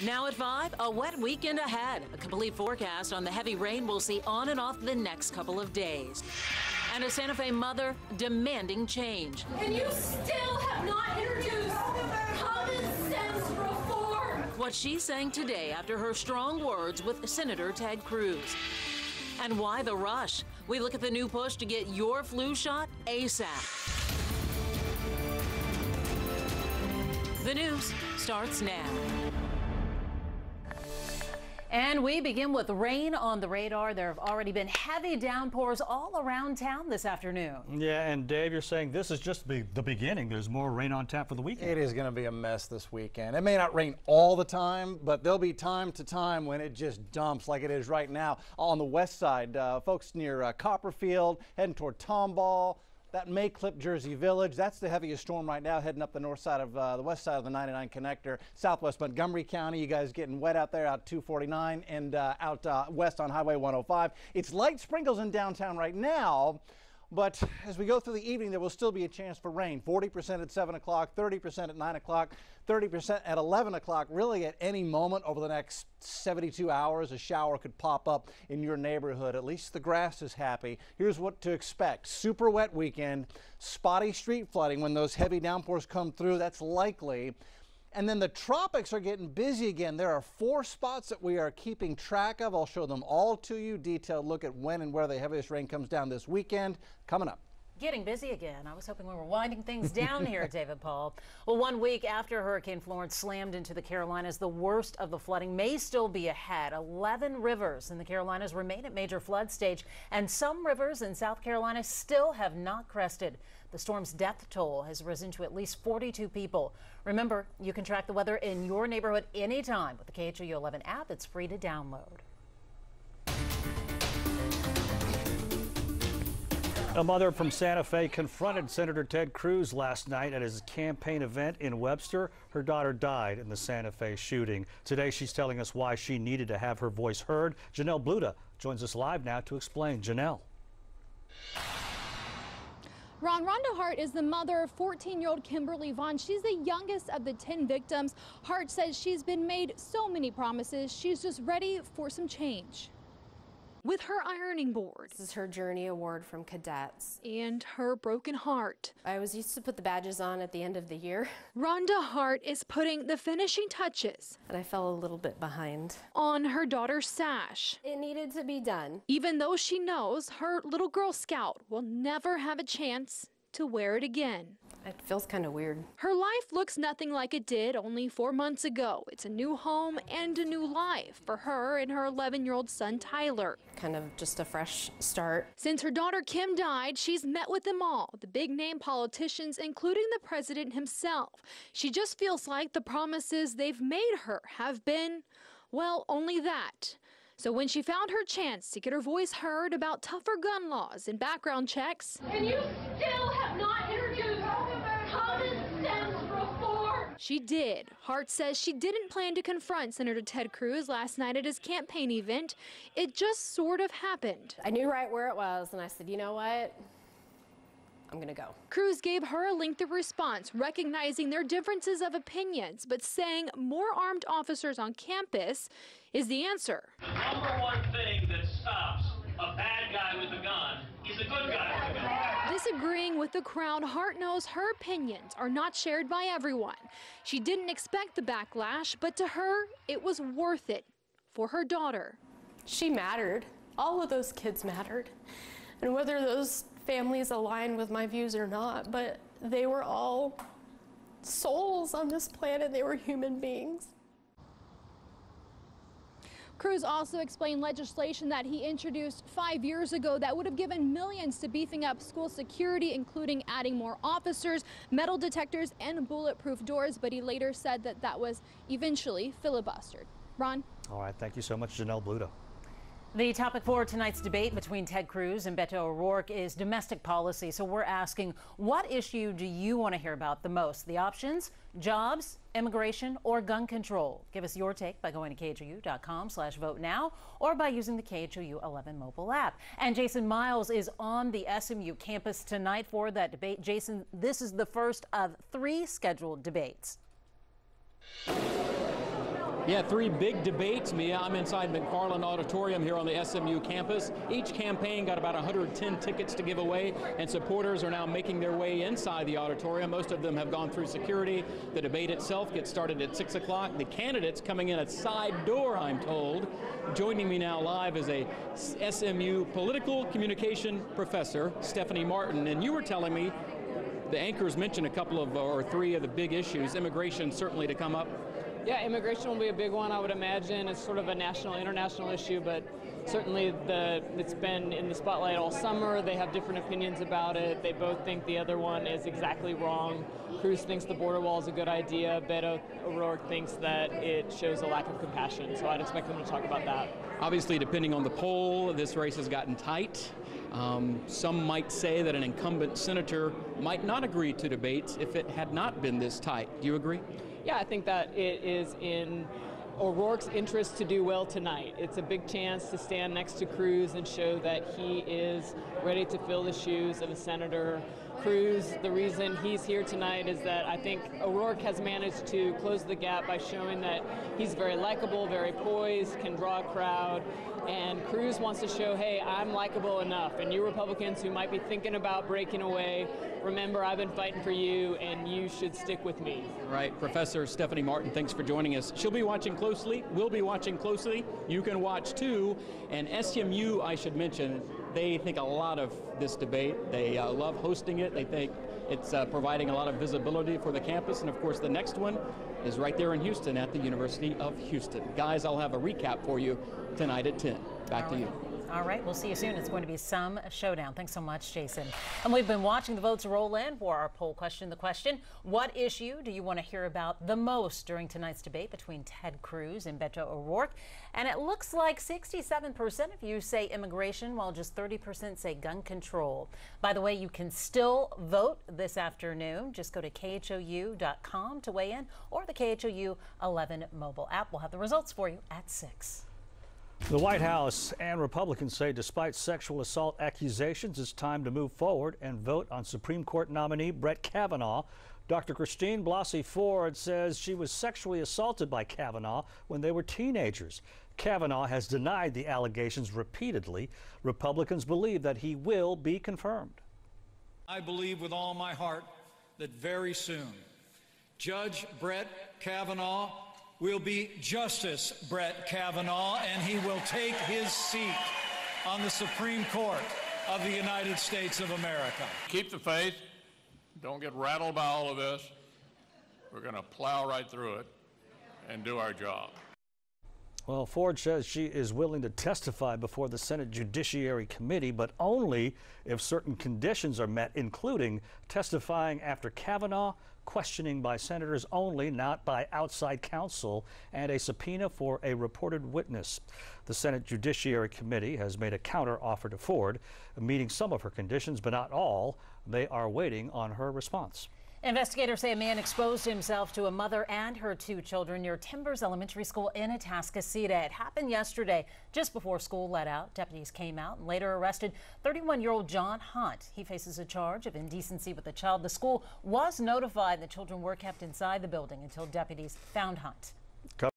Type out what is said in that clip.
Now at 5, a wet weekend ahead. A complete forecast on the heavy rain we'll see on and off the next couple of days. And a Santa Fe mother demanding change. And you still have not introduced common sense reform. What she's saying today after her strong words with Senator Ted Cruz. And why the rush? We look at the new push to get your flu shot ASAP. The news starts now. And we begin with rain on the radar. There have already been heavy downpours all around town this afternoon. Yeah, and Dave, you're saying this is just the beginning. There's more rain on tap for the weekend. It is going to be a mess this weekend. It may not rain all the time, but there'll be time to time when it just dumps like it is right now on the west side. Folks near Copperfield, heading toward Tomball. That may clip Jersey Village. That's the heaviest storm right now, heading up the north side of the west side of the 99 connector. Southwest Montgomery County, you guys getting wet out there, out 249 and out west on Highway 105. It's light sprinkles in downtown right now, but as we go through the evening, there will still be a chance for rain. 40% at 7 o'clock, 30% at 9 o'clock, 30% at 11 o'clock. Really at any moment over the next 72 hours, a shower could pop up in your neighborhood. At least the grass is happy. Here's what to expect. Super wet weekend, spotty street flooding when those heavy downpours come through. That's likely. And then the tropics are getting busy again. There are 4 spots that we are keeping track of. I'll show them all to you. Detailed look at when and where the heaviest rain comes down this weekend coming up. Getting busy again. I was hoping we were winding things down here, David Paul. Well, 1 week after Hurricane Florence slammed into the Carolinas, the worst of the flooding may still be ahead. 11 rivers in the Carolinas remain at major flood stage, and some rivers in South Carolina still have not crested. The storm's death toll has risen to at least 42 people. Remember, you can track the weather in your neighborhood anytime with the KHOU 11 app. It's free to download. A mother from Santa Fe confronted Senator Ted Cruz last night at his campaign event in Webster. Her daughter died in the Santa Fe shooting. Today, she's telling us why she needed to have her voice heard. Janelle Bluda joins us live now to explain. Janelle. Rhonda Hart is the mother of 14-year-old Kimberly Vaughn. She's the youngest of the 10 victims. Hart says she's been made so many promises. She's just ready for some change. With her ironing board. This is her Journey Award from cadets. And her broken heart. I was used to put the badges on at the end of the year. Rhonda Hart is putting the finishing touches. And I fell a little bit behind. On her daughter's sash. It needed to be done. Even though she knows her little Girl Scout will never have a chance to wear it again. It feels kind of weird. Her life looks nothing like it did only 4 months ago. It's a new home and a new life for her and her 11-year-old son, Tyler. Kind of just a fresh start. Since her daughter Kim died, she's met with them all, the big-name politicians, including the president himself. She just feels like the promises they've made her have been, well, only that. So when she found her chance to get her voice heard about tougher gun laws and background checks. And you still have not introduced common sense reform. She did. Hart says she didn't plan to confront Senator Ted Cruz last night at his campaign event. It just sort of happened. I knew right where it was, and I said, you know what? I'm gonna go. Cruz gave her a lengthy response, recognizing their differences of opinions, but saying more armed officers on campus is the answer. The number one thing that stops a bad guy with a gun is a good guy with a gun. Disagreeing with the crowd, Hart knows her opinions are not shared by everyone. She didn't expect the backlash, but to her, it was worth it for her daughter. She mattered. All of those kids mattered. And whether those families align with my views or not, but they were all souls on this planet. They were human beings. Cruz also explained legislation that he introduced 5 years ago that would have given millions to beefing up school security, including adding more officers, metal detectors, and bulletproof doors. But he later said that that was eventually filibustered. Ron? All right, thank you so much, Janelle Bluda. The topic for tonight's debate between Ted Cruz and Beto O'Rourke is domestic policy. So we're asking, what issue do you want to hear about the most? The options: jobs, immigration, or gun control? Give us your take by going to KHOU.com/vote now or by using the KHOU 11 mobile app. And Jason Miles is on the SMU campus tonight for that debate. Jason, this is the first of 3 scheduled debates. Yeah, 3 big debates, Mia. I'm inside McFarland Auditorium here on the SMU campus. Each campaign got about 110 tickets to give away, and supporters are now making their way inside the auditorium. Most of them have gone through security. The debate itself gets started at 6 o'clock. The candidates coming in a side door, I'm told. Joining me now live is a SMU political communication professor, Stephanie Martin. And you were telling me the anchors mentioned a couple of, or 3 of the big issues, immigration certainly to come up. Yeah, immigration will be a big one, I would imagine. It's sort of a national, international issue, but certainly it's been in the spotlight all summer. They have different opinions about it. They both think the other one is exactly wrong. Cruz thinks the border wall is a good idea. Beto O'Rourke thinks that it shows a lack of compassion, so I'd expect them to talk about that. Obviously, depending on the poll, this race has gotten tight. Some might say that an incumbent senator might not agree to debates if it had not been this tight. Do you agree? Yeah, I think that it is in O'Rourke's interest to do well tonight. It's a big chance to stand next to Cruz and show that he is ready to fill the shoes of a senator. Cruz, the reason he's here tonight is that I think O'Rourke has managed to close the gap by showing that he's very likable, very poised, can draw a crowd, and Cruz wants to show, hey, I'm likable enough, and you Republicans who might be thinking about breaking away, remember I've been fighting for you and you should stick with me. Right, Professor Stephanie Martin, thanks for joining us. She'll be watching closely, we'll be watching closely, you can watch too, and SMU, I should mention, they think a lot of this debate. They love hosting it. They think it's providing a lot of visibility for the campus. And of course, the next one is right there in Houston at the University of Houston. Guys, I'll have a recap for you tonight at 10. Back to you. All right, we'll see you soon. It's going to be some showdown. Thanks so much, Jason. And we've been watching the votes roll in for our poll question. The question, what issue do you want to hear about the most during tonight's debate between Ted Cruz and Beto O'Rourke? And it looks like 67% of you say immigration, while just 30% say gun control. By the way, you can still vote this afternoon. Just go to KHOU.com to weigh in, or the KHOU 11 mobile app. We'll have the results for you at 6. The White House and Republicans say despite sexual assault accusations, it's time to move forward and vote on Supreme Court nominee Brett Kavanaugh. Dr. Christine Blasey Ford says she was sexually assaulted by Kavanaugh when they were teenagers. Kavanaugh has denied the allegations repeatedly. Republicans believe that he will be confirmed. I believe with all my heart that very soon, Judge Brett Kavanaugh will be Justice Brett Kavanaugh, and he will take his seat on the Supreme Court of the United States of America. Keep the faith. Don't get rattled by all of this. We're going to plow right through it and do our job. Well, Ford says she is willing to testify before the Senate Judiciary Committee, but only if certain conditions are met, including testifying after Kavanaugh, questioning by senators only, not by outside counsel, and a subpoena for a reported witness. The Senate Judiciary Committee has made a counter offer to Ford, meeting some of her conditions, but not all. They are waiting on her response. Investigators say a man exposed himself to a mother and her 2 children near Timbers Elementary School in Atascocita. It happened yesterday, just before school let out. Deputies came out and later arrested 31-year-old John Hunt. He faces a charge of indecency with a child. The school was notified the children were kept inside the building until deputies found Hunt.